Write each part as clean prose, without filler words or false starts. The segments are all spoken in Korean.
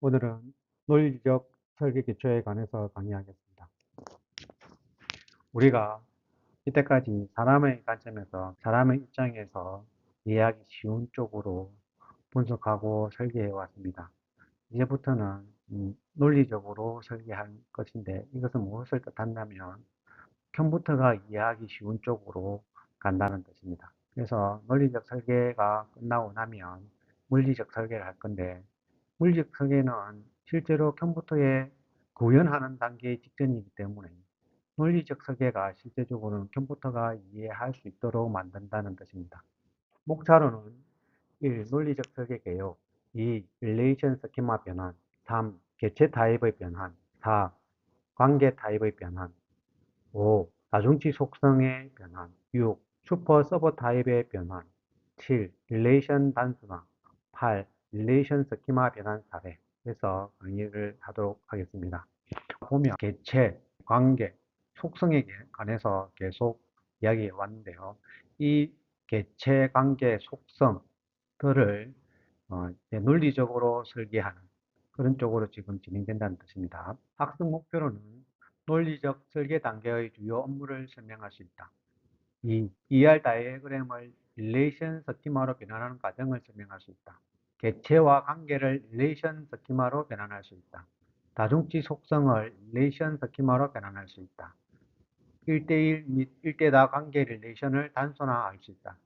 오늘은 논리적 설계 기초에 관해서 강의하겠습니다. 우리가 이때까지 사람의 관점에서, 사람의 입장에서 이해하기 쉬운 쪽으로 분석하고 설계해 왔습니다. 이제부터는 논리적으로 설계할 것인데, 이것은 무엇을 뜻한다면 컴퓨터가 이해하기 쉬운 쪽으로 간다는 뜻입니다. 그래서 논리적 설계가 끝나고 나면 물리적 설계를 할 건데, 물리적 설계는 실제로 컴퓨터에 구현하는 단계 직전이기 때문에 논리적 설계가 실제적으로는 컴퓨터가 이해할 수 있도록 만든다는 뜻입니다. 목차로는 1. 논리적 설계 개요. 2. 릴레이션 스키마 변환. 3. 개체 타입의 변환. 4. 관계 타입의 변환. 5. 다중치 속성의 변환. 6. 슈퍼 서버 타입의 변환. 7. 릴레이션 단순화. 8. 릴레이션 스키마 변환 사례. 해서 강의를 하도록 하겠습니다. 보면 개체, 관계, 속성에 관해서 계속 이야기해 왔는데요. 이 개체, 관계, 속성들을 논리적으로 설계하는 그런 쪽으로 지금 진행된다는 뜻입니다. 학습 목표로는 논리적 설계 단계의 주요 업무를 설명할 수 있다. 2. ER 다이어그램을 릴레이션 스키마로 변환하는 과정을 설명할 수 있다. 개체와 관계를 릴레이션 스키마로 변환할 수 있다. 다중치 속성을 릴레이션 스키마로 변환할 수 있다. 1대1 및 1대다 관계 릴레이션을 단순화할 수 있다.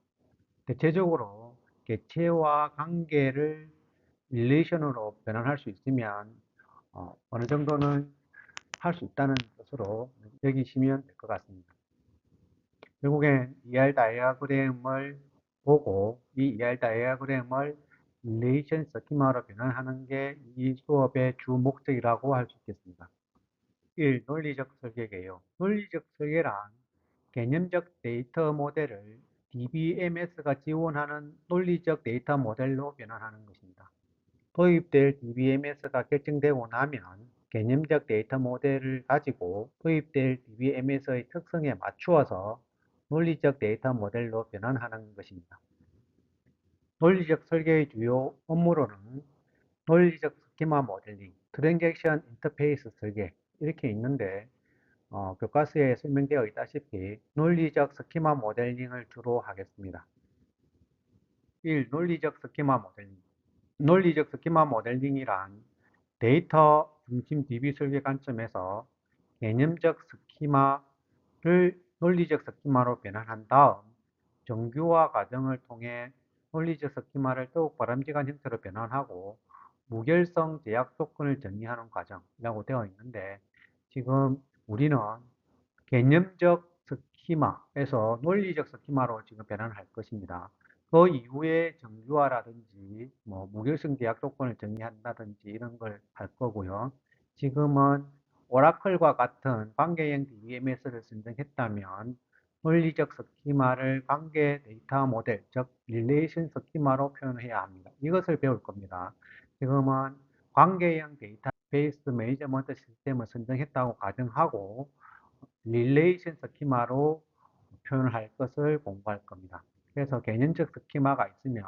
대체적으로 개체와 관계를 릴레이션으로 변환할 수 있으면 어느 정도는 할 수 있다는 것으로 여기시면 될 것 같습니다. 결국엔 ER 다이어그램을 보고 이 ER 다이어그램을 릴레이션 스키마로 변환하는 게 이 수업의 주 목적이라고 할 수 있겠습니다. 1. 논리적 설계 개요. 논리적 설계란 개념적 데이터 모델을 DBMS가 지원하는 논리적 데이터 모델로 변환하는 것입니다. 도입될 DBMS가 결정되고 나면 개념적 데이터 모델을 가지고 도입될 DBMS의 특성에 맞추어서 논리적 데이터 모델로 변환하는 것입니다. 논리적 설계의 주요 업무로는 논리적 스키마 모델링, 트랜잭션 인터페이스 설계 이렇게 있는데 교과서에 설명되어 있다시피 논리적 스키마 모델링을 주로 하겠습니다. 1. 논리적 스키마 모델링. 논리적 스키마 모델링이란 데이터 중심 DB 설계 관점에서 개념적 스키마를 논리적 스키마로 변환한 다음 정규화 과정을 통해 논리적 스키마를 더욱 바람직한 형태로 변환하고 무결성 제약 조건을 정의하는 과정이라고 되어 있는데, 지금 우리는 개념적 스키마에서 논리적 스키마로 지금 변환할 것입니다. 그 이후에 정규화라든지 무결성 제약 조건을 정의한다든지 이런 걸 할 거고요. 지금은 오라클과 같은 관계형 DBMS를 선정했다면 논리적 스키마를 관계 데이터 모델, 즉 릴레이션 스키마로 표현해야 합니다. 이것을 배울 겁니다. 지금은 관계형 데이터베이스 매니지먼트 시스템을 선정했다고 가정하고 릴레이션 스키마로 표현할 것을 공부할 겁니다. 그래서 개념적 스키마가 있으면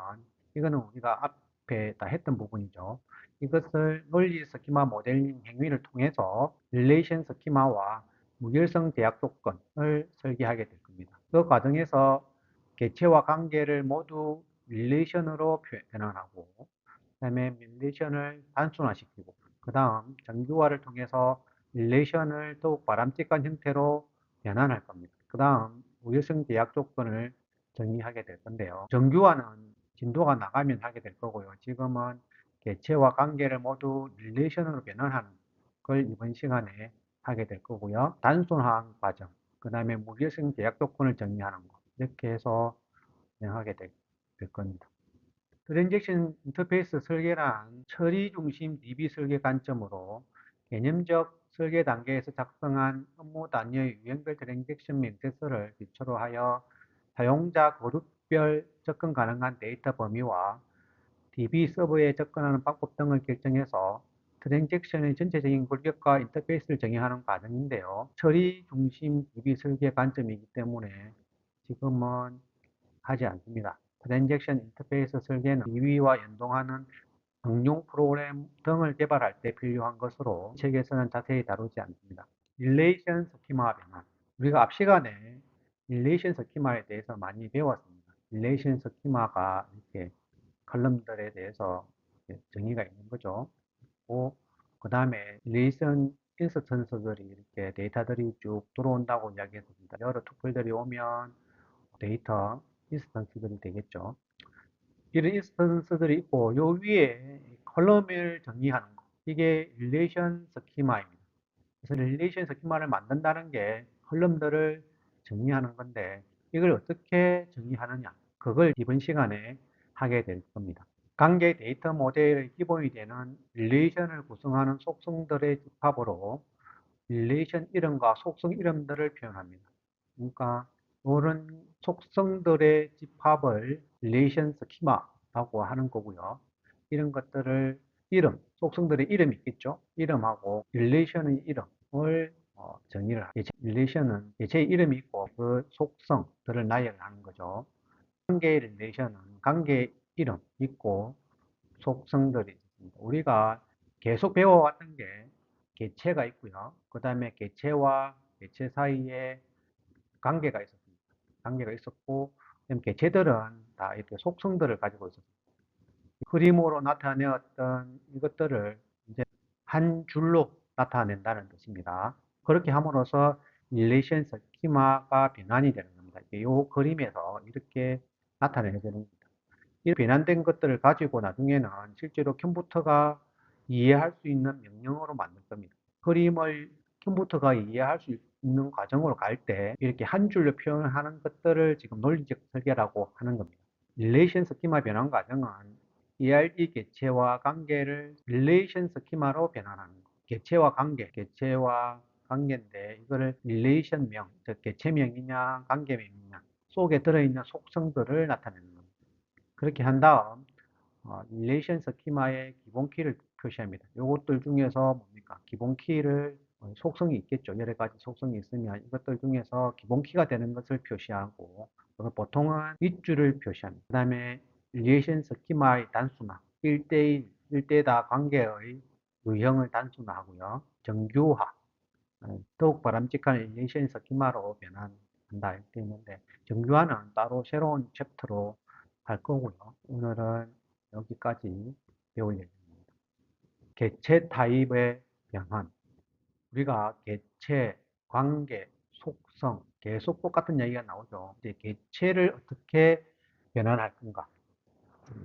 이거는 우리가 앞에 다 했던 부분이죠. 이것을 논리 스키마 모델링 행위를 통해서 릴레이션 스키마와 무결성 제약 조건을 설계하게 될 겁니다. 그 과정에서 개체와 관계를 모두 릴레이션으로 변환하고, 그 다음에 릴레이션을 단순화시키고, 그 다음 정규화를 통해서 릴레이션을 더욱 바람직한 형태로 변환할 겁니다. 그 다음 무결성 제약 조건을 정의하게 될 건데요. 정규화는 진도가 나가면 하게 될 거고요. 지금은 개체와 관계를 모두 릴레이션으로 변환하는 걸 이번 시간에 하게 될 거고요. 단순화한 과정, 그 다음에 무결성 제약 조건을 정의하는 거, 이렇게 해서 진행하게 될 겁니다. 트랜잭션 인터페이스 설계란 처리 중심 DB 설계 관점으로 개념적 설계 단계에서 작성한 업무 단위의 유형별 트랜잭션 명세서를 기초로 하여 사용자 그룹별 접근 가능한 데이터 범위와 DB 서버에 접근하는 방법 등을 결정해서 트랜잭션의 전체적인 굴격과 인터페이스를 정의하는 과정인데요. 처리 중심 DB 설계 관점이기 때문에 지금은 하지 않습니다. 트랜잭션 인터페이스 설계는 DB와 연동하는 응용 프로그램 등을 개발할 때 필요한 것으로 이 책에서는 자세히 다루지 않습니다. 릴레이션 스키마 변환. 우리가 앞 시간에 릴레이션 스키마에 대해서 많이 배웠습니다. 릴레이션 스키마가 이렇게 컬럼들에 대해서 정의가 있는 거죠. 그 다음에 릴레이션 인스턴스들이 이렇게 데이터들이 쭉 들어온다고 이야기했습니다. 여러 투플들이 오면 데이터 인스턴스들이 되겠죠. 이런 인스턴스들이 있고 요 위에 컬럼을 정의하는 거, 이게 릴레이션 스키마입니다. 그래서 릴레이션 스키마를 만든다는 게 컬럼들을 정의하는 건데 이걸 어떻게 정의하느냐, 그걸 이번 시간에 하게 될 겁니다. 관계 데이터 모델의 기본이 되는 릴레이션을 구성하는 속성들의 집합으로 릴레이션 이름과 속성 이름들을 표현합니다. 그러니까 이런 속성들의 집합을 릴레이션 스키마라고 하는 거고요. 이런 것들을 이름, 속성들의 이름이 있겠죠. 이름하고 릴레이션의 이름을 정의를 하죠. 릴레이션은 개체의 이름이 있고 그 속성들을 나열하는 거죠. 관계 릴레이션은 관계 이름 있고 속성들이 있습니다. 우리가 계속 배워왔던 게 개체가 있고요. 그 다음에 개체와 개체 사이에 관계가 있었습니다. 관계가 있었고, 개체들은 다 이렇게 속성들을 가지고 있었습니다. 그림으로 나타내었던 이것들을 이제 한 줄로 나타낸다는 뜻입니다. 그렇게 함으로써 릴레이션 스키마가 변환이 되는 겁니다. 이 그림에서 이렇게 나타내는 겁니다. 이 변환된 것들을 가지고 나중에는 실제로 컴퓨터가 이해할 수 있는 명령어로 만들 겁니다. 그림을 컴퓨터가 이해할 수 있는 과정으로 갈 때 이렇게 한 줄로 표현하는 것들을 지금 논리적 설계라고 하는 겁니다. 릴레이션 스키마 변환 과정은 ERD 개체와 관계를 릴레이션 스키마로 변환하는 것. 개체와 관계인데 이거를 릴레이션명, 즉 개체명이냐 관계명이냐 속에 들어있는 속성들을 나타내는 겁니다. 그렇게 한 다음 릴레이션 스키마의 기본 키를 표시합니다. 이것들 중에서 뭡니까? 기본 키를 속성이 있겠죠. 여러 가지 속성이 있으면 이것들 중에서 기본 키가 되는 것을 표시하고 보통은 윗줄을 표시합니다. 그 다음에 릴레이션 스키마의 단순화, 1대1, 1대다 관계의 유형을 단순화하고요. 정규화, 더욱 바람직한 릴레이션 스키마로 변환한다 이렇게 있는데 정규화는 따로 새로운 챕터로 할 거고요. 오늘은 여기까지 배울 예정입니다. 개체 타입의 변환. 우리가 개체, 관계, 속성, 계속 똑같은 이야기가 나오죠. 이제 개체를 어떻게 변환할 건가?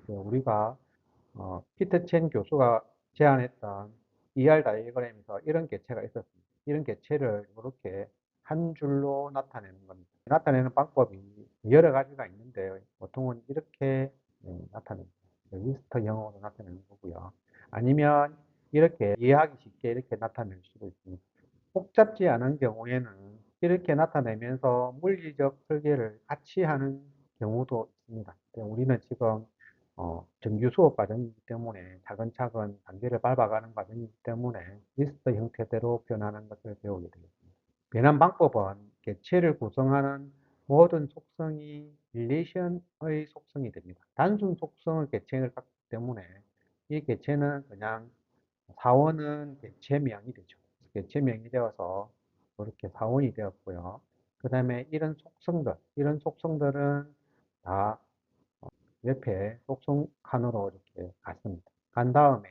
우리가 피터 첸 교수가 제안했던 ER 다이어그램에서 이런 개체가 있었습니다. 이런 개체를 이렇게 한 줄로 나타내는 겁니다. 나타내는 방법이 여러 가지가 있는데 보통은 이렇게 나타냅니다. 리스트형으로 나타내는 거고요. 아니면 이렇게 이해하기 쉽게 이렇게 나타낼 수도 있습니다. 복잡지 않은 경우에는 이렇게 나타내면서 물리적 설계를 같이 하는 경우도 있습니다. 우리는 지금 정규 수업 과정이기 때문에 차근차근 단계를 밟아가는 과정이기 때문에 리스트 형태대로 변하는 것을 배우게 되겠습니다. 변환 방법은 개체를 구성하는 모든 속성이 릴레이션의 속성이 됩니다. 단순 속성의 개체를 갖기 때문에 이 개체는 그냥 사원은 개체명이 되죠. 개체명이 되어서 이렇게 사원이 되었고요. 그 다음에 이런 속성들은 다 옆에 속성 칸으로 이렇게 갔습니다. 간 다음에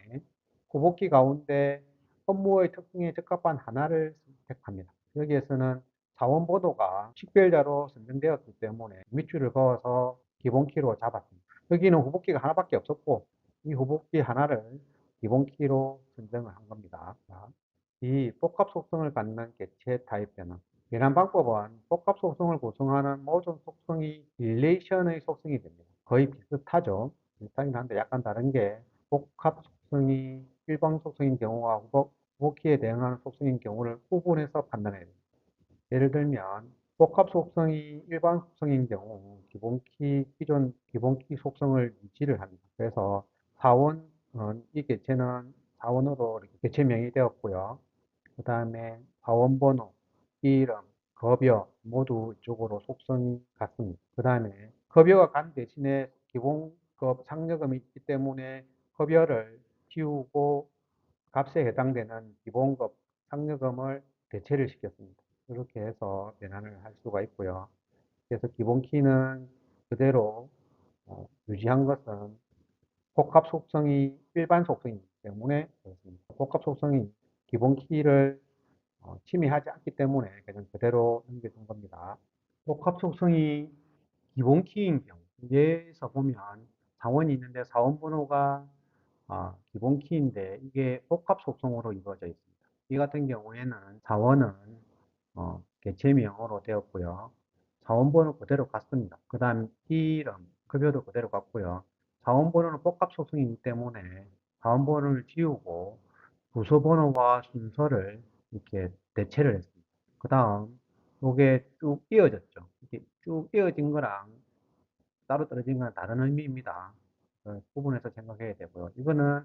후보키 가운데 업무의 특징에 적합한 하나를 선택합니다. 여기에서는 자원번호가 식별자로 선정되었기 때문에 밑줄을 그어서 기본키로 잡았습니다. 여기는 후보키가 하나밖에 없었고 이 후보키 하나를 기본키로 선정을 한 겁니다. 이 복합 속성을 갖는 개체 타입 변환. 변환 방법은 복합 속성을 구성하는 모든 속성이 릴레이션의 속성이 됩니다. 거의 비슷하죠. 비슷하긴 한데 약간 다른 게 복합 속성이 일반 속성인 경우와 후보키에 대응하는 속성인 경우를 구분해서 판단해야 됩니다. 예를 들면 복합 속성이 일반 속성인 경우 기존 기본키 속성을 유지를 합니다. 그래서 사원, 이 개체는 사원으로 이렇게 개체명이 되었고요. 그 다음에 사원번호, 이름, 급여 모두 이쪽으로 속성이 같습니다. 그 다음에 급여가 간 대신에 기본급 상여금이 있기 때문에 급여를 지우고 값에 해당되는 기본급, 상여금을 대체를 시켰습니다. 이렇게 해서 변환을 할 수가 있고요. 그래서 기본 키는 그대로 유지한 것은 복합 속성이 일반 속성이기 때문에 그렇습니다. 복합 속성이 기본 키를 침해하지 않기 때문에 그냥 그대로 넘겨준 겁니다. 복합 속성이 기본 키인 경우, 예에서 보면 사원이 있는데 사원 번호가 기본 키인데 이게 복합 속성으로 이루어져 있습니다. 이 같은 경우에는 사원은 개체명으로 되었고요. 사원번호 그대로 같습니다. 그 다음 이름, 급여도 그대로 같고요. 사원번호는 복합 속성이기 때문에 사원번호를 지우고 부서번호와 순서를 이렇게 대체를 했습니다. 그 다음 이게 쭉 이어졌죠. 이렇게 쭉 이어진 거랑 따로 떨어진 건 다른 의미입니다. 구분해서 생각해야 되고요. 이거는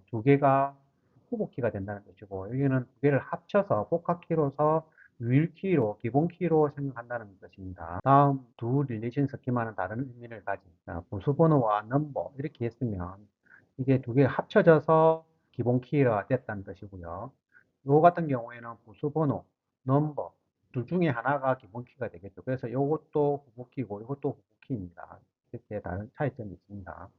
두 개가 후보키가 된다는 뜻이고 여기는 두 개를 합쳐서 복합키로서 유일키로 기본키로 생각한다는 뜻입니다. 다음 두 릴레이션 스키마는 다른 의미를 가진 부수번호와 넘버 이렇게 했으면 이게 두 개가 합쳐져서 기본키가 됐다는 뜻이고요. 요 같은 경우에는 부수번호, 넘버 둘 중에 하나가 기본키가 되겠죠. 그래서 이것도 후보키고 이것도 후보키입니다. 이렇게 다른 차이점이 있습니다.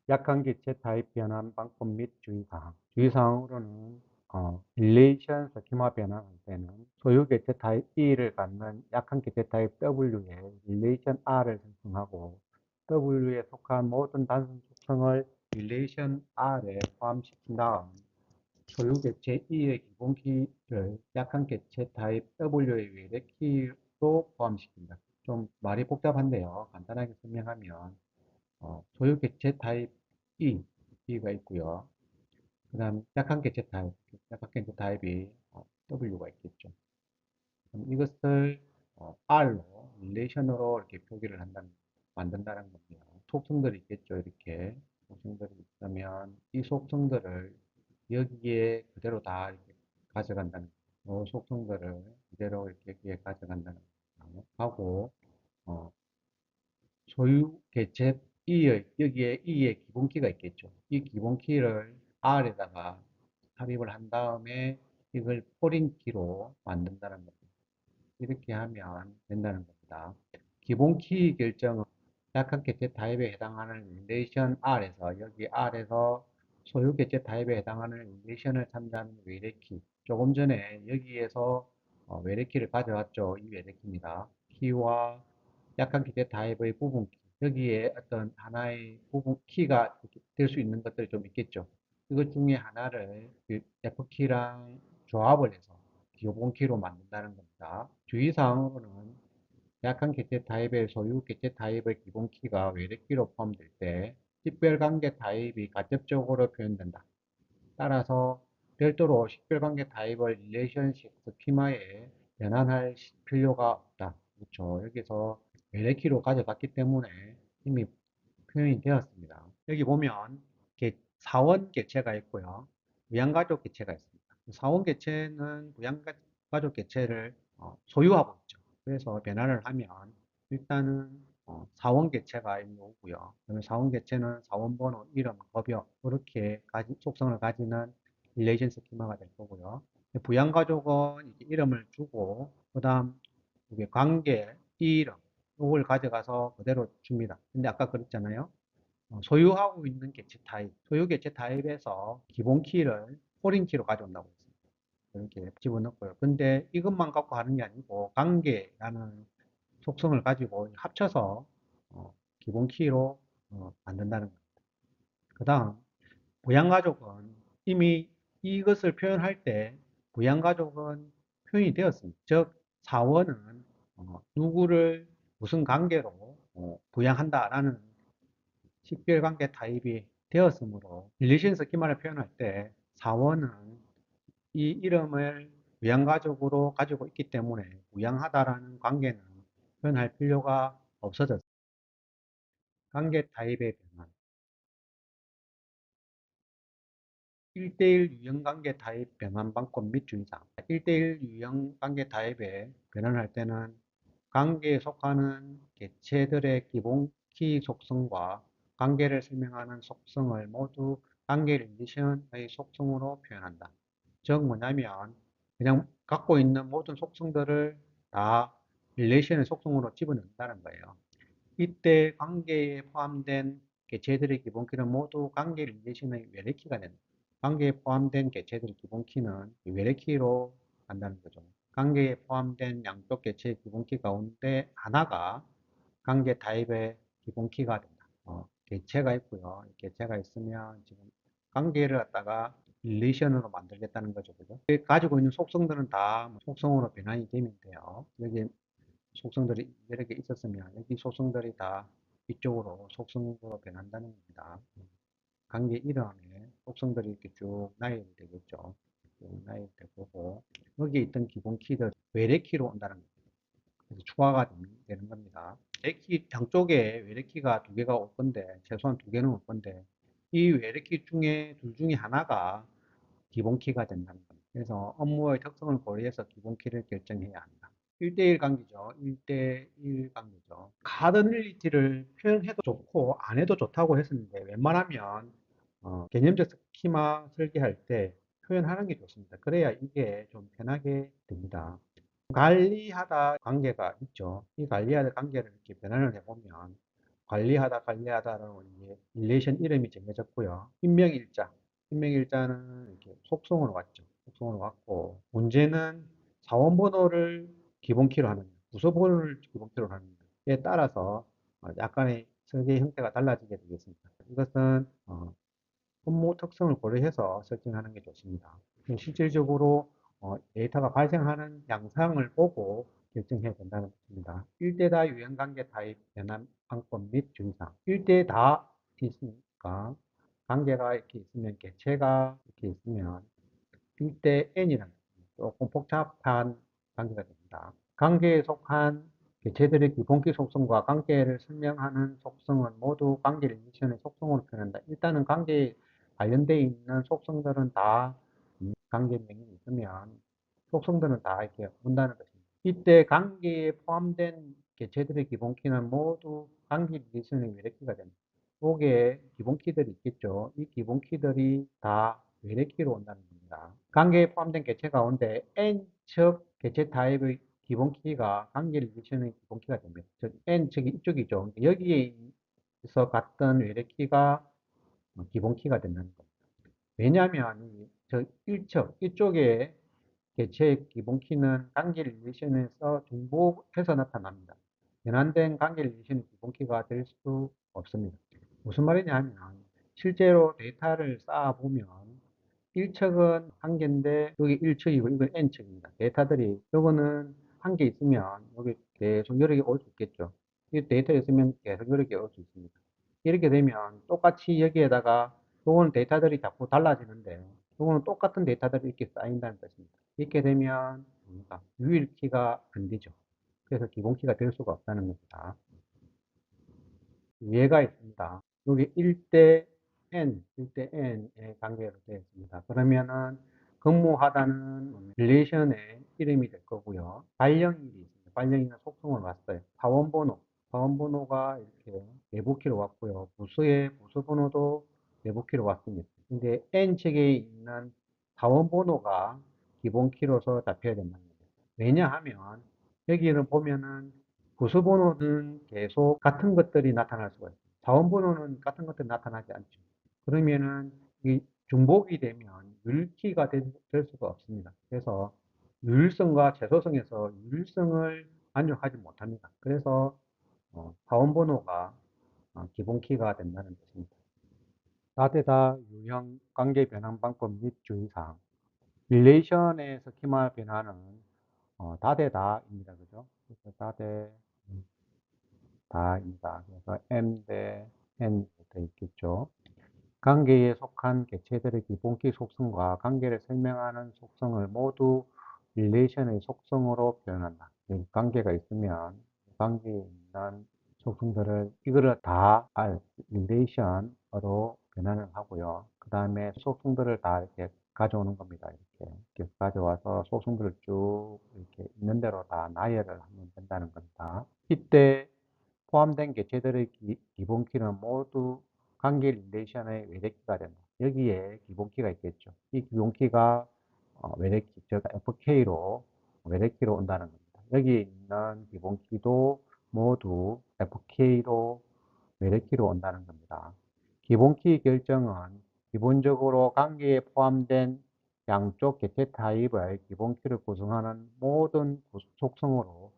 약한 개체 타입 변환 방법 및 주의사항. 주의사항으로는 릴레이션 스키마 변환할 때는 소유 개체 타입 E를 갖는 약한 개체 타입 W에 릴레이션 R을 생성하고 W에 속한 모든 단순 속성을 릴레이션 R에 포함시킨 다음 소유 개체 E의 기본 키를 약한 개체 타입 W의 외래 키로 포함시킨다. 좀 말이 복잡한데요. 간단하게 설명하면 소유 개체 타입 E가 있고요. 그 다음 약한 개체 타입, 약한 개체 타입이 W가 있겠죠. 그럼 이것을 R로, 릴레이션으로 이렇게 표기를 만든다는 겁니다. 속성들이 있겠죠. 이렇게 속성들이 있으면 이 속성들을 여기에 그대로 다 이렇게 가져간다는 거예요. 이 속성들을 그대로 이렇게 여기에 가져간다는 거예요. 하고 소유 개체 여기에 E의 기본키가 있겠죠. 이 기본키를 R에다가 삽입을 한 다음에 이걸 포린키로 만든다는 겁니다. 이렇게 하면 된다는 겁니다. 기본키 결정은 약한 개체 타입에 해당하는 릴레이션 R에서 여기 R에서 소유 개체 타입에 해당하는 릴레이션을 참조하는 외래키. 조금 전에 여기에서 외래키를 가져왔죠. 이 외래키입니다. 키와 약한 개체 타입의 부분키. 여기에 어떤 하나의 부분 키가 될 수 있는 것들이 좀 있겠죠. 이것 중에 하나를 F키랑 조합을 해서 기본키로 만든다는 겁니다. 주의사항으로는 약한 개체 타입의 소유 개체 타입의 기본키가 외래키로 포함될 때 식별관계 타입이 간접적으로 표현된다. 따라서 별도로 식별관계 타입을 릴레이션식 스키마에 변환할 필요가 없다. 그렇죠. 여기서 외래키로 가져갔기 때문에 이미 표현이 되었습니다. 여기 보면 사원 개체가 있고요. 부양가족 개체가 있습니다. 사원 개체는 부양가족 개체를 소유하고 있죠. 그래서 변환을 하면 일단은 사원 개체가 있는 거고요. 그러면 사원 개체는 사원번호, 이름, 급여 이렇게 속성을 가지는 릴레이션 스키마가 될 거고요. 부양가족은 이름을 주고 그 다음 관계, 이름 이걸 가져가서 그대로 줍니다. 근데 아까 그랬잖아요. 소유하고 있는 개체 타입, 소유 개체 타입에서 기본 키를 포린 키로 가져온다고 했습니다. 이렇게 집어넣고요. 근데 이것만 갖고 하는 게 아니고 관계라는 속성을 가지고 합쳐서 기본 키로 만든다는 겁니다. 그 다음 부양가족은 이미 이것을 표현할 때 부양가족은 표현이 되었습니다. 즉 사원은 누구를 무슨 관계로 부양한다라는 식별관계 타입이 되었으므로 릴레이션 스키마를 표현할 때 사원은 이 이름을 부양가족으로 가지고 있기 때문에 부양하다라는 관계는 표현할 필요가 없어졌습니다. 관계 타입의 변환 1대1 유형관계 타입 변환 방법 및 주의사항 1대1 유형관계 타입에 변환할 때는 관계에 속하는 개체들의 기본 키 속성과 관계를 설명하는 속성을 모두 관계 릴레이션의 속성으로 표현한다. 즉 뭐냐면 그냥 갖고 있는 모든 속성들을 다 릴레이션의 속성으로 집어넣는다는 거예요. 이때 관계에 포함된 개체들의 기본키는 모두 관계 릴레이션의 외래키가 된다. 관계에 포함된 개체들의 기본키는 외래키로 간다는 거죠. 관계에 포함된 양쪽 개체의 기본키 가운데 하나가 관계 타입의 기본키가 된다. 개체가 있고요. 개체가 있으면 지금 관계를 갖다가 릴레이션으로 만들겠다는 거죠. 그죠? 가지고 있는 속성들은 다 속성으로 변환이 되면 돼요. 여기 속성들이 여러 개 있었으면 여기 속성들이 다 이쪽으로 속성으로 변한다는 겁니다. 관계 이름에 속성들이 이렇게 쭉 나열되겠죠. 쭉 나열될 거고 여기에 있던 기본 키들 외래키로 온다는 겁니다. 그래서 추가가 되는 겁니다. 외래키 양쪽에 외래키가 두 개가 올 건데 최소한 두 개는 올 건데 이 외래키 중에 둘 중에 하나가 기본키가 된다는 겁니다. 그래서 업무의 특성을 고려해서 기본키를 결정해야 한다. 1대1 관계죠. 1대1 관계죠. 카더닐리티를 표현해도 좋고 안 해도 좋다고 했었는데 웬만하면 개념적 스키마 설계할 때 표현하는 게 좋습니다. 그래야 이게 좀 편하게 됩니다. 관리하다 관계가 있죠. 이 관리하다 관계를 이렇게 변환을 해보면 관리하다라고 이제 릴레이션 이름이 정해졌고요. 임명일자. 임명일자는 이렇게 속성으로 왔죠. 속성으로 왔고 문제는 사원번호를 기본키로 하느냐, 부서번호를 기본키로 하느냐에 따라서 약간의 설계 형태가 달라지게 되겠습니다. 이것은 업무 특성을 고려해서 설정하는 게 좋습니다. 실질적으로 데이터가 발생하는 양상을 보고 결정해야 된다는 것입니다. 1대 다 유형관계 타입 변환 방법 및 주의사항. 1대 다 있으니까 관계가 이렇게 있으면 개체가 이렇게 있으면 1대 N이라는 조금 복잡한 관계가 됩니다. 관계에 속한 개체들의 기본기 속성과 관계를 설명하는 속성은 모두 관계 릴레이션의 속성으로 표현한다. 일단은 관계에 관련되어 있는 속성들은 다 관계명이 있으면 속성들은 다 이렇게 온다는 것입니다. 이때 관계에 포함된 개체들의 기본키는 모두 관계 릴레이션의 외래키가 됩니다. 속에 기본키들이 있겠죠. 이 기본키들이 다 외래키로 온다는 겁니다. 관계에 포함된 개체 가운데 N척 개체 타입의 기본키가 관계 릴레이션의 기본키가 됩니다. 즉 N척이 이쪽이죠. 여기에서 갔던 외래키가 기본키가 된다는 겁니다. 왜냐하면 저 1척 이쪽에 개체의 기본키는 관계 릴레이션에서 중복해서 나타납니다. 변환된 관계 릴레이션의 기본키가 될 수 없습니다. 무슨 말이냐 하면 실제로 데이터를 쌓아보면 1척은 한 개인데 여기 1척이고 이건 n척입니다. 데이터들이 요거는 한 개 있으면 여기 계속 여러 개 올 수 있겠죠. 이 데이터 있으면 계속 여러 개 올 수 있습니다. 이렇게 되면 똑같이 여기에다가 요거는 데이터들이 자꾸 달라지는데 요거는 똑같은 데이터들이 이렇게 쌓인다는 뜻입니다. 이렇게 되면 유일키가 안 되죠. 그래서 기본키가 될 수가 없다는 겁니다. 예가 있습니다. 여기 1대 N, 1대 N의 관계로 되어 있습니다. 그러면은 근무하다는 릴레이션의 이름이 될 거고요. 발령일이 있습니다. 발령일은 속성을 왔어요. 사원번호가 이렇게 내부키로 왔고요. 부서의 부서번호도 내부키로 왔습니다. 근데 N측에 있는 사원번호가 기본키로서 잡혀야 된다는 거죠. 왜냐하면 여기를 보면은 부서번호는 계속 같은 것들이 나타날 수가 있어요. 자원번호는 같은 것들이 나타나지 않죠. 그러면은 이 중복이 되면 유일키가 될 수가 없습니다. 그래서 유일성과 최소성에서 유일성을 만족하지 못합니다. 그래서 자원번호가 기본키가 된다는 뜻입니다. 4대4 유형 관계 변환 방법 및 주의사항. 릴레이션의 스키마 변화는 다대다입니다. 그죠? 그래서 다입니다. 그래서 M 대 N 되어 있겠죠. 관계에 속한 개체들의 기본기 속성과 관계를 설명하는 속성을 모두 릴레이션의 속성으로 표현한다. 관계가 있으면 관계에 있는 속성들을 이거를 다 릴레이션으로 변환을 하고요. 그 다음에 속성들을 다 이렇게 가져오는 겁니다. 이렇게 가져와서 속성들을 쭉 이렇게 있는 대로 다 나열을 하면 된다는 겁니다. 이때 포함된 개체들의 기본키는 모두 관계 릴레이션의 외래키가 된다. 여기에 기본키가 있겠죠. 이 기본키가 외래키, 즉 FK로 외래키로 온다는 겁니다. 여기 있는 기본키도 모두 FK로 외래키로 온다는 겁니다. 기본키 결정은 기본적으로 관계에 포함된 양쪽 개체 타입의 기본키를 구성하는 모든 속성으로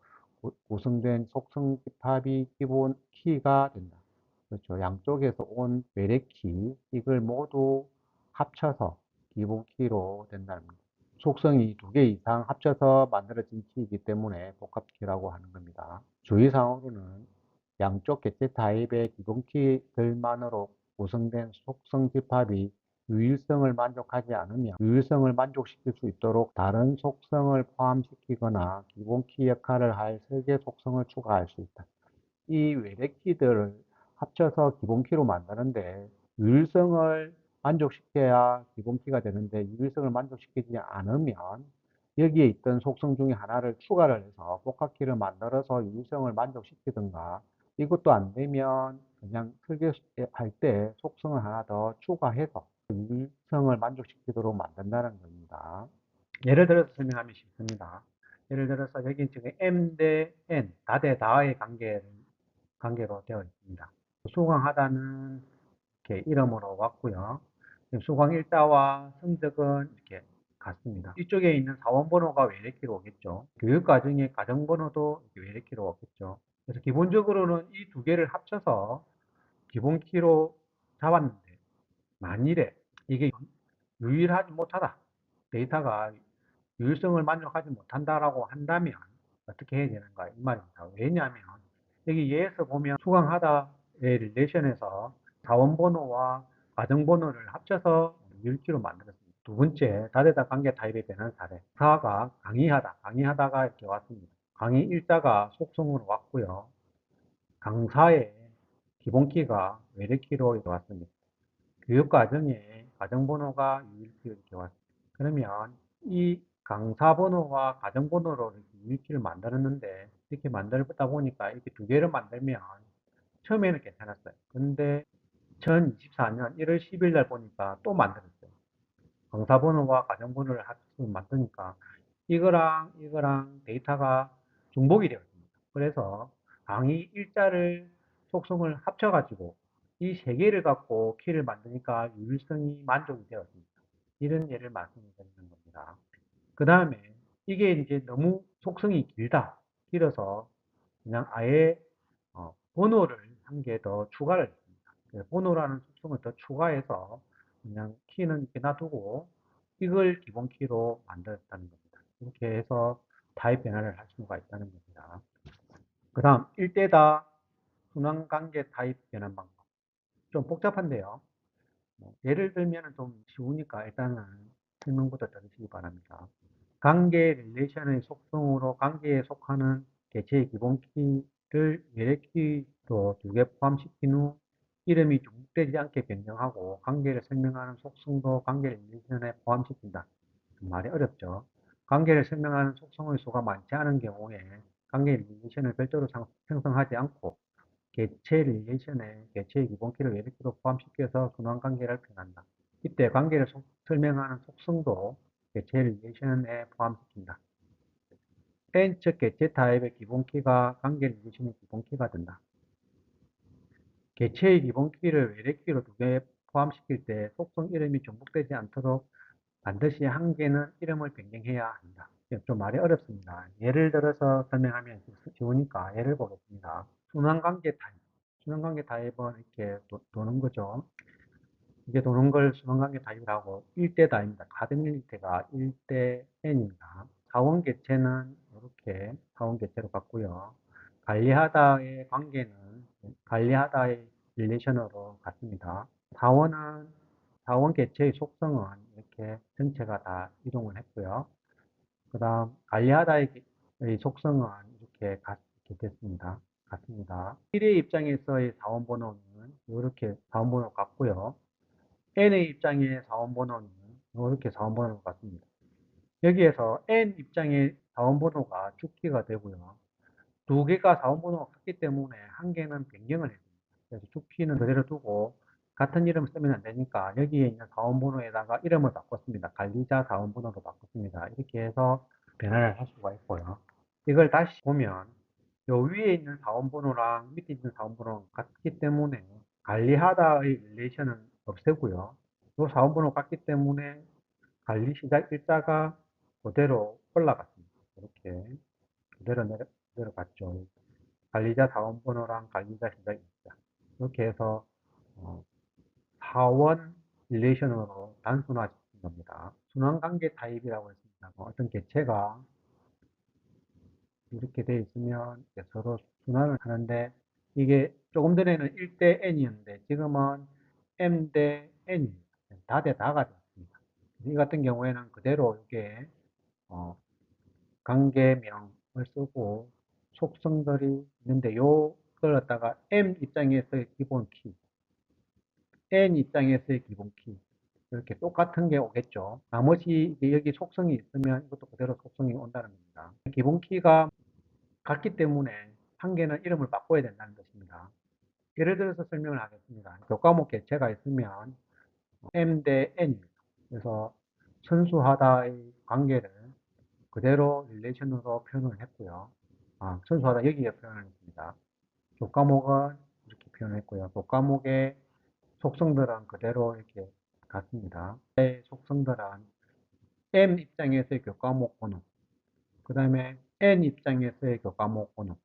구성된 속성 집합이 기본 키가 된다. 그렇죠. 양쪽에서 온 외래키, 이걸 모두 합쳐서 기본 키로 된다는 겁니다. 속성이 2개 이상 합쳐서 만들어진 키이기 때문에 복합키라고 하는 겁니다. 주의사항으로는 양쪽 개체 타입의 기본 키들만으로 구성된 속성 집합이 유일성을 만족하지 않으며 유일성을 만족시킬 수 있도록 다른 속성을 포함시키거나 기본 키 역할을 할 설계 속성을 추가할 수 있다. 이 외래키들을 합쳐서 기본키로 만드는데 유일성을 만족시켜야 기본키가 되는데 유일성을 만족시키지 않으면 여기에 있던 속성 중에 하나를 추가를 해서 복합키를 만들어서 유일성을 만족시키든가, 이것도 안 되면 그냥 설계할 때 속성을 하나 더 추가해서 유일성을 만족시키도록 만든다는 겁니다. 예를 들어서 설명하면 쉽습니다. 예를 들어서 여기 지금 M 대 N, 다 대 다의 관계로 되어 있습니다. 수강하다는 이렇게 이름으로 왔고요. 수강 일자와 성적은 이렇게 같습니다. 이쪽에 있는 사원번호가 외래키로 오겠죠. 교육과정의 과정번호도 외래키로 오겠죠. 그래서 기본적으로는 이 두 개를 합쳐서 기본키로 잡았는데, 만일에 이게 유일하지 못하다, 데이터가 유일성을 만족하지 못한다라고 한다면 어떻게 해야 되는가, 이 말입니다. 왜냐하면 여기 예에서 보면 수강하다의 릴레이션에서 자원번호와 과정번호를 합쳐서 유일키로 만들었습니다. 두 번째, 다대다 관계 타입에 변한 사례. 4가 강의하다가 이렇게 왔습니다. 강의 일자가 속성으로 왔고요. 강사의 기본키가 외래키로 이렇게 왔습니다. 교육과정에 과정번호가 유일키로 이렇게 왔습니다. 그러면 이 강사번호와 과정번호로 이렇게 유일키를 만들었는데, 이렇게 만들다 보니까 이렇게 두 개를 만들면 처음에는 괜찮았어요. 근데 2024년 1월 10일 날 보니까 또 만들었어요. 강사번호와 과정번호를 합쳐서 만드니까 이거랑 데이터가 중복이 되었습니다. 그래서 강의 일자를 속성을 합쳐가지고 이 세 개를 갖고 키를 만드니까 유일성이 만족이 되었습니다. 이런 예를 말씀드리는 겁니다. 그 다음에 이게 이제 너무 속성이 길어서 그냥 아예 번호를 한 개 더 추가를 했습니다. 번호라는 속성을 더 추가해서 그냥 키는 이렇게 놔두고 이걸 기본 키로 만들었다는 겁니다. 이렇게 해서 타입 변화를 할 수가 있다는 겁니다. 그 다음 1대다 순환관계 타입 변환 방법. 좀 복잡한데요. 예를 들면 좀 쉬우니까 일단은 설명부터 들으시기 바랍니다. 관계 릴레이션의 속성으로 관계에 속하는 개체의 기본 키를 외래키로 두 개 포함시킨 후 이름이 중복되지 않게 변경하고 관계를 설명하는 속성도 관계 릴레이션에 포함시킨다. 말이 어렵죠. 관계를 설명하는 속성의 수가 많지 않은 경우에 관계 릴레이션을 별도로 생성하지 않고 개체 릴레이션에 개체의 기본키를 외래키로 포함시켜서 순환관계를 표현한다. 이때 관계를 설명하는 속성도 개체 릴레이션에 포함시킨다. N측 개체 타입의 기본키가 관계 릴레이션의 기본키가 된다. 개체의 기본키를 외래키로 두 개 포함시킬 때 속성 이름이重複되지 않도록 반드시 한 개는 이름을 변경해야 한다. 좀 말이 어렵습니다. 예를 들어서 설명하면 쉬우니까 예를 보겠습니다. 순환관계 타입. 순환관계 타입은 이렇게 도는 거죠. 이게 도는 걸 순환관계 타입이라고 1대 다입니다. 카드밀리티가 1대 N입니다. 사원 개체는 이렇게 사원 개체로 갔고요. 관리하다의 관계는 관리하다의 릴레이션으로 같습니다. 사원 개체의 속성은 이렇게 전체가 다 이동을 했고요. 그 다음 관리하다의 속성은 이렇게 됐습니다. 같습니다. 1의 입장에서의 사원번호는 이렇게 사원번호 같고요. N의 입장의 사원번호는 이렇게 사원번호가 같습니다. 여기에서 N 입장의 사원번호가 주키가 되고요. 두 개가 사원번호가 같기 때문에 한 개는 변경을 했습니다. 그래서 주키는 그대로 두고 같은 이름을 쓰면 안 되니까 여기에 있는 사원번호에다가 이름을 바꿨습니다. 관리자 사원번호로 바꿨습니다. 이렇게 해서 변화를 할 수가 있고요. 이걸 다시 보면 요 위에 있는 사원번호랑 밑에 있는 사원번호가 같기 때문에 관리하다의 릴레이션은 없애고요. 요 사원번호 같기 때문에 관리 시작 일자가 그대로 올라갔습니다. 이렇게 그대로 내려갔죠. 관리자 사원번호랑 관리자 시작 일자. 이렇게 해서 사원 릴레이션으로 단순화시킨 겁니다. 순환관계 타입이라고 했습니다. 어떤 개체가 이렇게 되어 있으면 서로 순환을 하는데 이게 조금 전에는 1대 n이었는데 지금은 m 대 n입니다. 다 대 다가 되었습니다. 이 같은 경우에는 그대로 이게 관계명을 쓰고 속성들이 있는데 요걸 갖다가 m 입장에서의 기본 키, n 입장에서의 기본 키 이렇게 똑같은 게 오겠죠. 나머지 여기 속성이 있으면 이것도 그대로 속성이 온다는 겁니다. 기본 키가 같기 때문에 한 개는 이름을 바꿔야 된다는 것입니다. 예를 들어서 설명을 하겠습니다. 교과목 개체가 있으면 M 대 N입니다. 그래서 순수하다의 관계를 그대로 릴레이션으로 표현을 했고요. 순수하다 여기에 표현을 했습니다. 교과목은 이렇게 표현했고요. 교과목의 속성들은 그대로 이렇게 같습니다. 속성들은 M 입장에서의 교과목 번호, 그 다음에 N 입장에서의 교과목 번호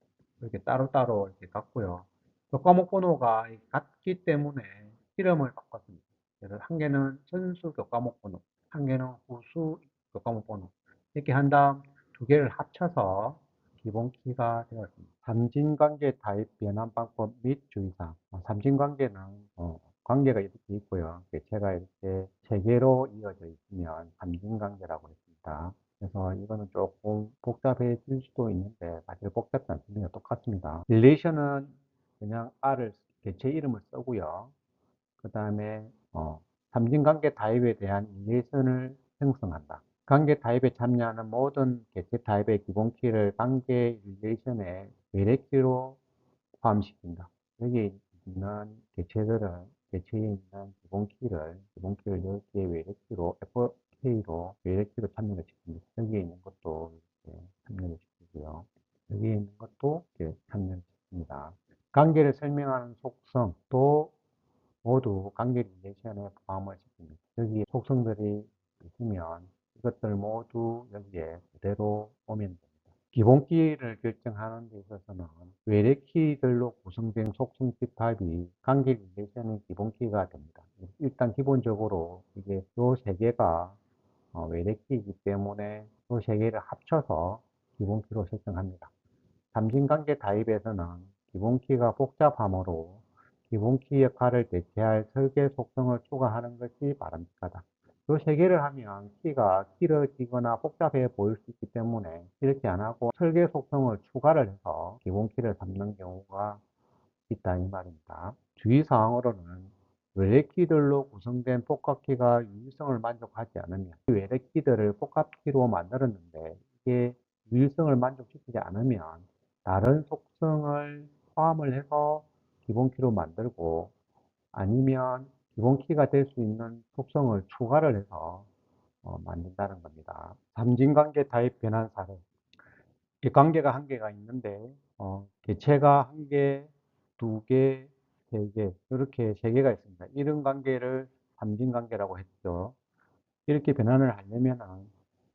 이렇게 따로따로 이렇게 같고요. 교과목 번호가 같기 때문에 이름을 바꿨습니다. 그래서 한 개는 선수 교과목 번호, 한 개는 후수 교과목 번호 이렇게 한 다음 두 개를 합쳐서 기본 키가 되었습니다. 삼진관계 타입 변환 방법 및 주의사항. 삼진관계는 관계가 이렇게 있고요. 개체가 이렇게 세 개로 이어져 있으면 삼진관계라고 했습니다. 그래서 이거는 조금 복잡해질 수도 있는데 사실 복잡지 않습니다. 똑같습니다. 릴레이션은 그냥 R을 개체 이름을 쓰고요. 그 다음에 삼진관계 타입에 대한 릴레이션을 형성한다. 관계 타입에 참여하는 모든 개체 타입의 기본 키를 관계 릴레이션의 외래키로 포함시킨다. 여기 있는 개체에 있는 기본 키를 여기에 외래키로, FK로, 외래키로 참여를 시킵니다. 여기에 있는 것도 이렇게 참여를 시키고요. 여기에 있는 것도 이렇게 참여를 시킵니다. 관계를 설명하는 속성도 모두 관계 릴레이션에 포함을 시킵니다. 여기에 속성들이 있으면 이것들 모두 여기에 그대로 오면 됩니다. 기본키를 결정하는 데 있어서는 외래키들로 구성된 속성 집합이 관계 릴레이션의 기본키가 됩니다. 일단 기본적으로 이게 요 세 개가 외래키이기 때문에 요 세 개를 합쳐서 기본키로 설정합니다. 삼진관계 타입에서는 기본키가 복잡하므로 기본키 역할을 대체할 설계 속성을 추가하는 것이 바람직하다. 이 세 개를 하면 키가 길어지거나 복잡해 보일 수 있기 때문에 이렇게 안 하고 설계 속성을 추가를 해서 기본키를 삼는 경우가 있다 이 말입니다. 주의사항으로는 외래키들로 구성된 복합키가 유일성을 만족하지 않으면 외래키들을 복합키로 만들었는데 이게 유일성을 만족시키지 않으면 다른 속성을 포함을 해서 기본키로 만들고 아니면 기본키가 될 수 있는 속성을 추가를 해서 만든다는 겁니다. 삼진관계 타입 변환 사례. 이 관계가 한 개가 있는데 개체가 한 개, 두 개, 세 개, 이렇게 세 개가 있습니다. 이런 관계를 삼진관계라고 했죠. 이렇게 변환을 하려면은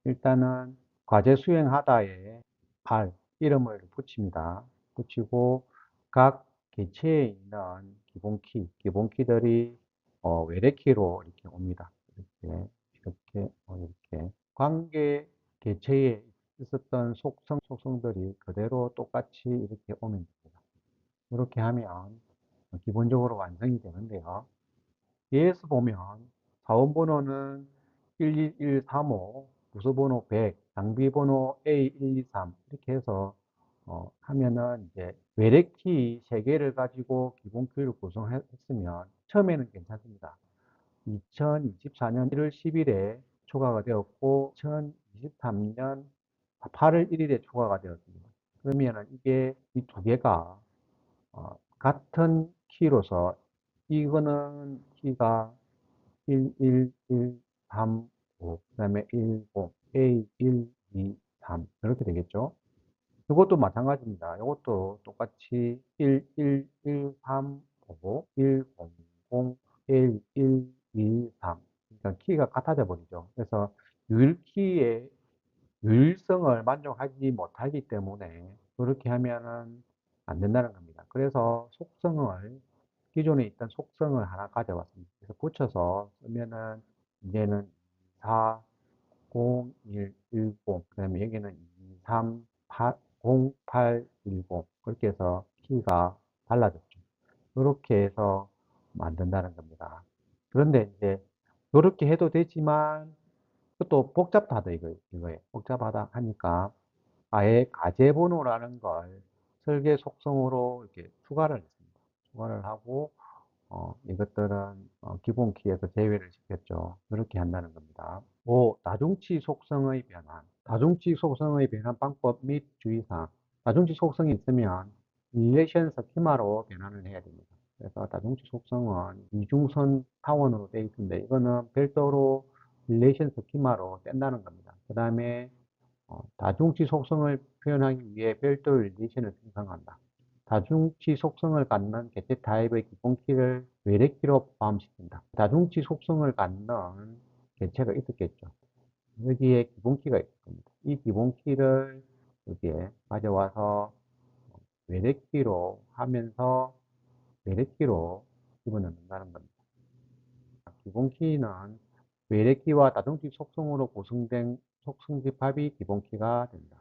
일단은 과제 수행하다에 R 이름을 붙입니다. 붙이고 각 개체에 있는 기본키들이 외래키로 이렇게 옵니다. 이렇게 관계 개체에 있었던 속성들이 그대로 똑같이 이렇게 오면 됩니다. 이렇게 하면 기본적으로 완성이 되는데요. 예에서 보면 사원번호는 12135, 부서번호 100, 장비번호 A123 이렇게 해서 하면은 이제 외래키 3개를 가지고 기본키를 구성했으면 처음에는 괜찮습니다. 2024년 1월 10일에 초과가 되었고 2023년 8월 1일에 초과가 되었습니다. 그러면은 이게 이 두 개가 같은 키로서 이거는 키가 11135, 그 다음에 10, A123 이렇게 되겠죠. 이것도 마찬가지입니다. 이것도 똑같이 11135, 100, 1123. 그러니까 키가 같아져 버리죠. 그래서 유일키의 유일성을 만족하지 못하기 때문에 그렇게 하면은 안 된다는 겁니다. 그래서 속성을, 기존에 있던 속성을 하나 가져왔습니다. 그래서 붙여서 쓰면은 이제는 4, 0, 1, 10, 그 다음에 여기는 2, 3, 8, 0, 8, 10. 그렇게 해서 키가 달라졌죠. 이렇게 해서 만든다는 겁니다. 그런데 이제 이렇게 해도 되지만 그것도 복잡하다 이거예요. 복잡하다 하니까 아예 가제번호라는 걸 설계 속성으로 이렇게 추가를 했습니다. 추가를 하고 이것들은 기본 키에서 제외를 시켰죠. 그렇게 한다는 겁니다. 5. 다중치 속성의 변환. 다중치 속성의 변환 방법 및 주의사항. 다중치 속성이 있으면 릴레이션 스키마로 변환을 해야 됩니다. 그래서 다중치 속성은 이중선 타원으로 되어 있는데 이거는 별도로 릴레이션 스키마로 뗀다는 겁니다. 그 다음에 다중치 속성을 표현하기 위해 별도 릴레이션을 생성한다. 다중치 속성을 갖는 개체 타입의 기본키를 외래키로 포함시킨다. 다중치 속성을 갖는 개체가 있었겠죠. 여기에 기본키가 있을 겁니다. 이 기본키를 여기에 가져와서 외래키로 하면서 외래키로 집어넣는다는 겁니다. 기본키는 외래키와 다중치 속성으로 구성된 속성 집합이 기본키가 된다.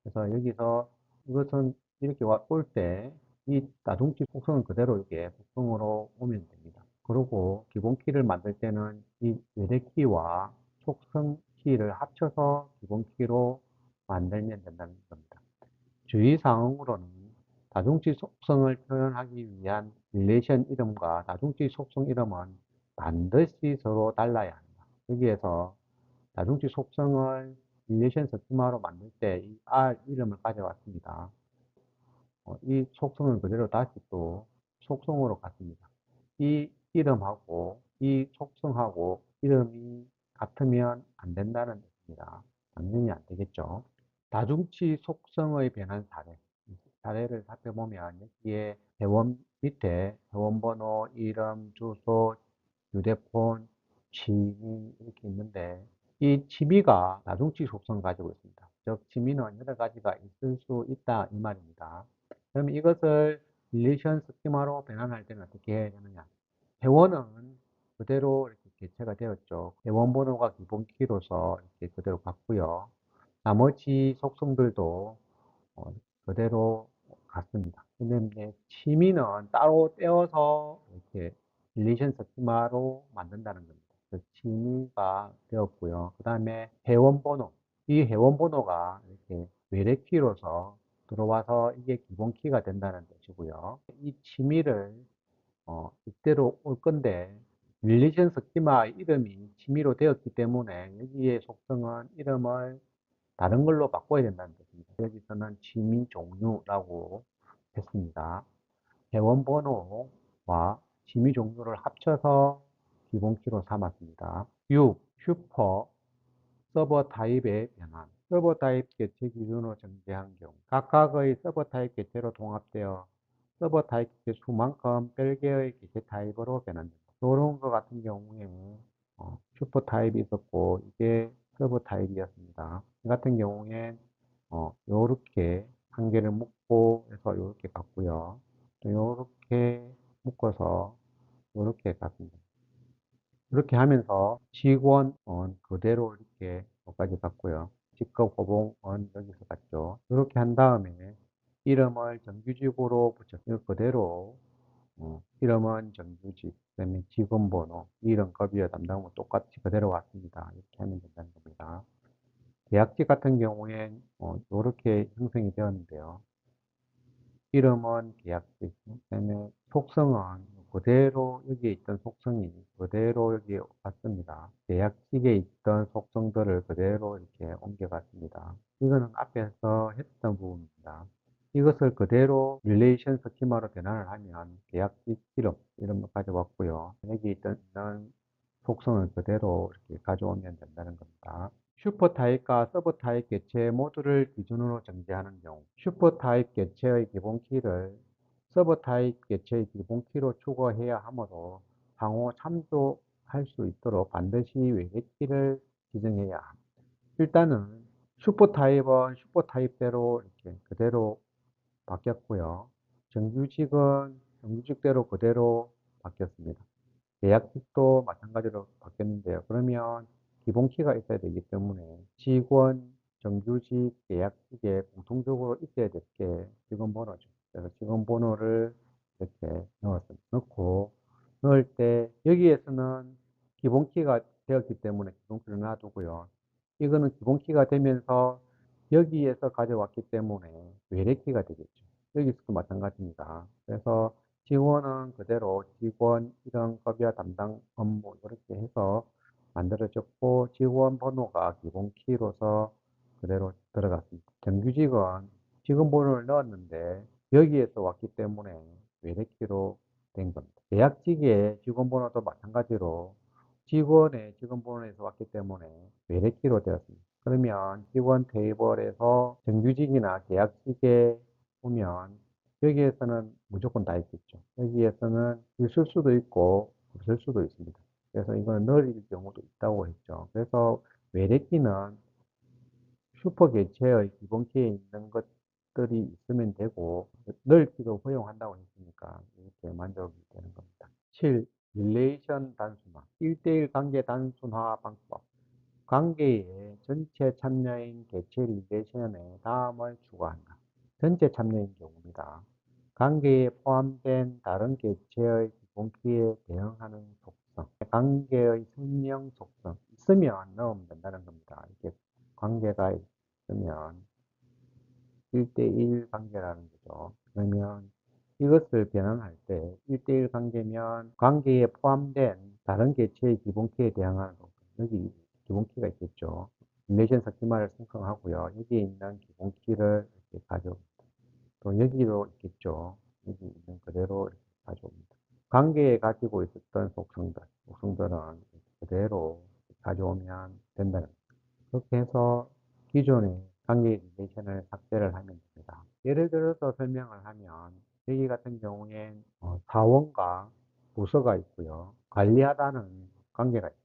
그래서 여기서 이것은 이렇게 올 때 이 다중치 속성은 그대로 이렇게 속성으로 오면 됩니다. 그리고 기본키를 만들 때는 이 외래키와 속성키를 합쳐서 기본키로 만들면 된다는 겁니다. 주의사항으로는 다중치 속성을 표현하기 위한 릴레이션 이름과 다중치 속성 이름은 반드시 서로 달라야 한다. 여기에서 다중치 속성을 릴레이션 스키마로 만들 때 이 R 이름을 가져왔습니다. 이 속성은 그대로 다시 또 속성으로 갖습니다. 이 이름하고 이 속성하고 이름이 같으면 안 된다는 뜻입니다. 당연히 안 되겠죠. 다중치 속성의 변환 사례를 살펴보면 여기에 회원 밑에 회원번호, 이름, 주소, 휴대폰, 취미 이렇게 있는데 이 취미가 다중치 속성을 가지고 있습니다. 즉 취미는 여러 가지가 있을 수 있다 이 말입니다. 그러면 이것을 릴레이션 스키마로 변환할 때는 어떻게 해야 되느냐? 회원은 그대로 이렇게 개체가 되었죠. 회원 번호가 기본 키로서 이렇게 그대로 갔고요. 나머지 속성들도 그대로 같습니다. 근데 이제 취미는 따로 떼어서 이렇게 릴레이션 스키마로 만든다는 겁니다. 그래서 취미가 되었고요. 그 다음에 회원 번호. 이 회원 번호가 이렇게 외래키로서 들어와서 이게 기본 키가 된다는 뜻이고요. 이 취미를 이대로 올 건데 릴레이션 스키마 이름이 취미로 되었기 때문에 여기에 속성은 이름을 다른 걸로 바꿔야 된다는 뜻입니다. 여기서는 취미 종류라고 했습니다. 회원 번호와 취미 종류를 합쳐서 기본키로 삼았습니다. 6. 슈퍼 서버 타입의 변환. 서버 타입 개체 기준으로 정제한 경우 각각의 서버 타입 개체로 통합되어 서버 타입 개체 수만큼 별개의 개체 타입으로 변환된다. 이런 것 같은 경우에 슈퍼 타입이 있었고 이게 서버 타입이었습니다. 이 같은 경우에 요렇게 한 개를 묶고 해서 요렇게 갔고요. 또 요렇게 묶어서 요렇게 갔습니다. 이렇게 하면서 직원은 그대로 이렇게 여기까지 갔고요. 직급 호봉은 여기서 갔죠. 이렇게 한 다음에 이름을 정규직으로 붙였어요. 그대로 이름은 정규직, 그다음에 직원번호, 이름, 급여, 담당은 똑같이 그대로 왔습니다. 이렇게 하면 된다는 겁니다. 계약직 같은 경우엔 이렇게 형성이 되었는데요. 이름은 계약직, 그다음에 속성은 그대로 여기에 있던 속성이 그대로 여기 왔습니다. 계약직에 있던 속성들을 그대로 이렇게 옮겨갔습니다. 이거는 앞에서 했던 부분입니다. 이것을 그대로 릴레이션 스키마로 변환을 하면 계약직 이름, 이름을 가져왔고요. 여기 있는 속성을 그대로 이렇게 가져오면 된다는 겁니다. 슈퍼 타입과 서브 타입 개체 모두를 기준으로 정지하는 경우, 슈퍼 타입 개체의 기본 키를 서브 타입 개체의 기본 키로 추가해야 하므로 상호 참조할 수 있도록 반드시 외래키를 지정해야 합니다. 일단은 슈퍼 타입은 슈퍼 타입대로 이렇게 그대로 바뀌었고요. 정규직은 정규직대로 그대로 바뀌었습니다. 계약직도 마찬가지로 바뀌었는데요. 그러면 기본키가 있어야 되기 때문에 직원, 정규직, 계약직에 공통적으로 있어야 될 게 직원번호죠. 그래서 직원번호를 이렇게 넣었습니다. 넣고 넣을 때 여기에서는 기본키가 되었기 때문에 기본키를 놔두고요. 이거는 기본키가 되면서 여기에서 가져왔기 때문에 외래키가 되겠죠. 여기서도 마찬가지입니다. 그래서 직원은 그대로 직원 이름, 급여, 담당 업무 이렇게 해서 만들어졌고 직원 번호가 기본 키로서 그대로 들어갔습니다. 정규직은 직원 번호를 넣었는데 여기에서 왔기 때문에 외래키로 된 겁니다. 계약직의 직원 번호도 마찬가지로 직원의 직원 번호에서 왔기 때문에 외래키로 되었습니다. 그러면 직원 테이블에서 정규직이나 계약직에 보면 여기에서는 무조건 다 있겠죠. 여기에서는 있을 수도 있고 없을 수도 있습니다. 그래서 이거는 넣을 경우도 있다고 했죠. 그래서 외래키는 슈퍼 개체의 기본 키에 있는 것들이 있으면 되고 넣기도 허용한다고 했으니까 이렇게 만족이 되는 겁니다. 7. 릴레이션 단순화 1대1 관계 단순화 방법 관계의 전체 참여인 개체 릴레이션에 다음을 추가한다. 전체 참여인 경우입니다. 관계에 포함된 다른 개체의 기본키에 대응하는 속성, 관계의 생명 속성 있으면 넣으면 된다는 겁니다. 이렇게 관계가 있으면 1대1 관계라는 거죠. 그러면 이것을 변환할 때 1대1 관계면 관계에 포함된 다른 개체의 기본키에 대항하는 속성, 여기 기본키가 있겠죠. 릴레이션 스키마를 생성하고요. 여기에 있는 기본키를 이렇게 가져옵니다. 또 여기도 있겠죠. 여기 있는 그대로 이렇게 가져옵니다. 관계에 가지고 있었던 속성들은 그대로 가져오면 된다는 겁니다. 그렇게 해서 기존의 관계 릴레이션을 삭제를 하면 됩니다. 예를 들어서 설명을 하면 여기 같은 경우엔 사원과 부서가 있고요. 관리하다는 관계가 있습니다.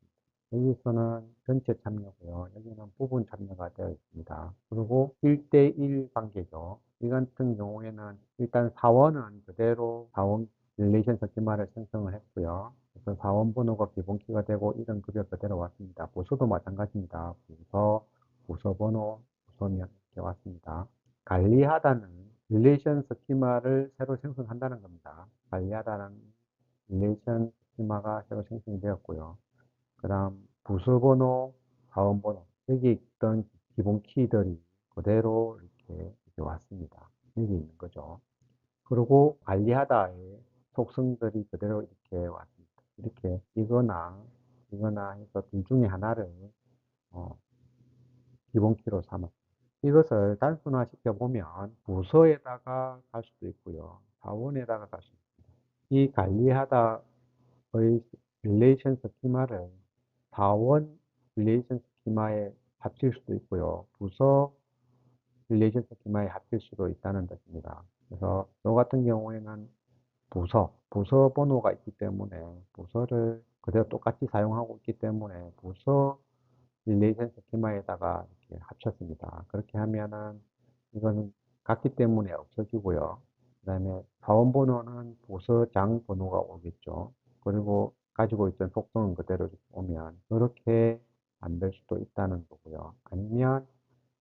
여기서는 전체 참여고요. 여기는 부분 참여가 되어 있습니다. 그리고 1대1 관계죠. 이 같은 경우에는 일단 사원은 그대로 사원 릴레이션 스키마를 생성을 했고요. 그래서 사원 번호가 기본키가 되고 이런 급여 그대로 왔습니다. 부서도 마찬가지입니다. 부서 번호, 부서명 이렇게 왔습니다. 관리하다는 릴레이션 스키마를 새로 생성한다는 겁니다. 관리하다는 릴레이션 스키마가 새로 생성이 되었고요. 그 다음 부서번호, 사원번호 여기 있던 기본 키들이 그대로 이렇게 왔습니다. 여기 있는 거죠. 그리고 관리하다의 속성들이 그대로 이렇게 왔습니다. 이렇게 이거나 해서 둘 중에 하나를 기본 키로 삼았습니다. 이것을 단순화시켜 보면 부서에다가 갈 수도 있고요. 사원에다가 갈 수도 있습니다. 이 관리하다의 릴레이션 스키마를 사원 릴레이션 스키마에 합칠 수도 있고요. 부서 릴레이션 스키마에 합칠 수도 있다는 뜻입니다. 그래서 저 같은 경우에는 부서 번호가 있기 때문에 부서를 그대로 똑같이 사용하고 있기 때문에 부서 릴레이션 스키마에다가 이렇게 합쳤습니다. 그렇게 하면은 이거는 같기 때문에 없어지고요. 그 다음에 사원 번호는 부서장 번호가 오겠죠. 그리고 가지고 있던 속성은 그대로 오면 그렇게 만들 수도 있다는 거고요. 아니면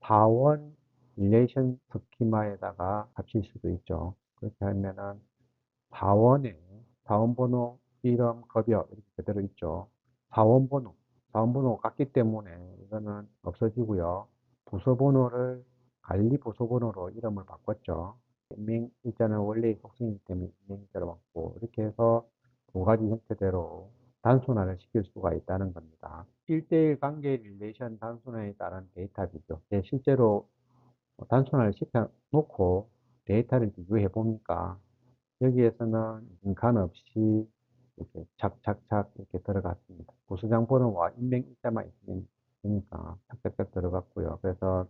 사원 릴레이션 스키마에다가 합칠 수도 있죠. 그렇게 하면은 사원에 사원번호, 이름, 급여 이렇게 그대로 있죠. 사원번호, 사원번호가 같기 때문에 이거는 없어지고요. 부서번호를 관리부서번호로 이름을 바꿨죠. 일자는 원래의 속성이기 때문에 인명일자로 바꾸고 이렇게 해서 두 가지 형태대로 단순화를 시킬 수가 있다는 겁니다. 1대1 관계 릴레이션 단순화에 따른 데이터 비교. 실제로 단순화를 시켜 놓고 데이터를 비교해 보니까 여기에서는 빈칸 없이 이렇게 착착착 이렇게 들어갔습니다. 부수장 번호와 인명 일자만 있으면 되니까 착착착 들어갔고요. 그래서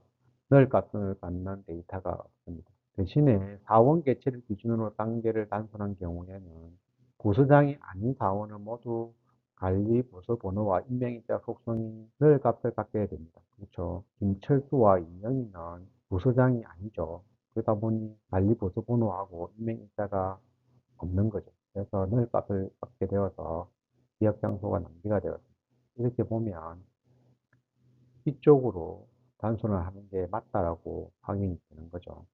늘 값을 받는 데이터가 없습니다. 대신에 사원 개체를 기준으로 단계를 단순한 경우에는 부수장이 아닌 사원은 모두 관리 부서 번호와 인명일자 속성이 늘 값을 받게 됩니다. 그렇죠. 김철수와 이영희는 부서장이 아니죠. 그러다 보니 관리 부서 번호하고 인명일자가 없는 거죠. 그래서 늘 값을 받게 되어서 기억 장소가 낭비가 되었습니다. 이렇게 보면 이쪽으로 단순화하는 게 맞다라고 확인이 되는 거죠.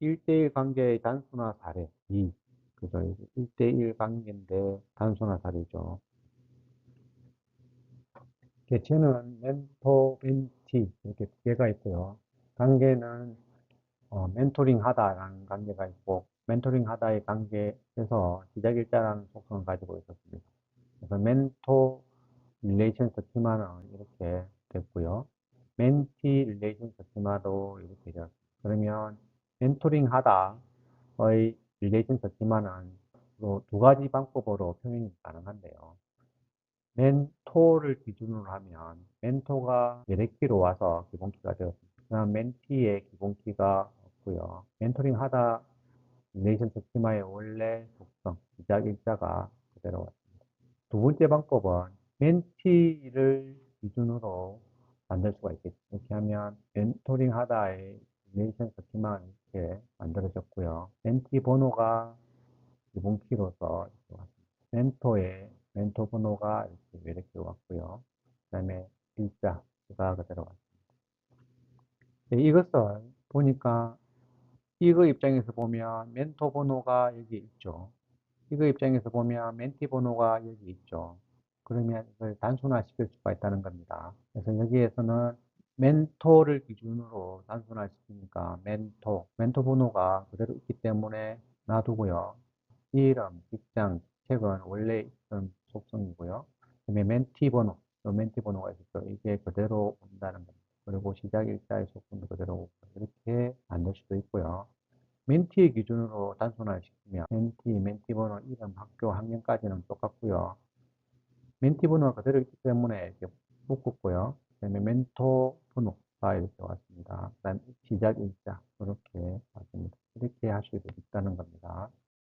1대1 관계의 단순화 사례 2. 그죠? 1대1 관계인데 단순화 사례죠. 개체는 멘토, 멘티 이렇게 두 개가 있고요. 관계는 멘토링 하다라는 관계가 있고 멘토링 하다의 관계에서 시작일자라는 속성을 가지고 있었습니다. 그래서 멘토 릴레이션 스키마는 이렇게 됐고요. 멘티 릴레이션 스키마도 이렇게 되었습니다. 그러면 멘토링 하다의 릴레이션 스키마는 두 가지 방법으로 표현이 가능한데요. 멘토를 기준으로 하면 멘토가 메레키로 와서 기본키가 되었습니다. 그다음 멘티의 기본키가 없고요. 멘토링 하다 릴레이션 스키마의 원래 속성, 시작 일자가 그대로 왔습니다. 두 번째 방법은 멘티를 기준으로 만들 수가 있겠죠. 이렇게 하면 멘토링 하다의 릴레이션 스키마 이렇게 만들어졌고요. 멘티 번호가 기본키로서 이렇게 왔습니다. 멘토의 멘토 번호가 이렇게 왔고요. 그 다음에 일자가 그대로 왔습니다. 네, 이것을 보니까 이거 입장에서 보면 멘토 번호가 여기 있죠. 이거 입장에서 보면 멘티 번호가 여기 있죠. 그러면 이걸 단순화시킬 수가 있다는 겁니다. 그래서 여기에서는 멘토를 기준으로 단순화시키니까 멘토 번호가 그대로 있기 때문에 놔두고요. 이름, 직장, 책은 원래 있던 속성이고요. 그다음에 멘티 번호, 멘티 번호가 있었죠. 이게 그대로 온다는 겁니다. 그리고 시작 일자의 속성도 그대로 오고 이렇게 만들 수도 있고요. 멘티 기준으로 단순화시키면 멘티 번호, 이름, 학교, 학년까지는 똑같고요. 멘티 번호가 그대로 있기 때문에 이렇게 묶었고요. 그다음에 멘토 번호가 이렇게 왔습니다. 그다음 시작 일자 이렇게 왔습니다. 이렇게 할 수 있다는 겁니다.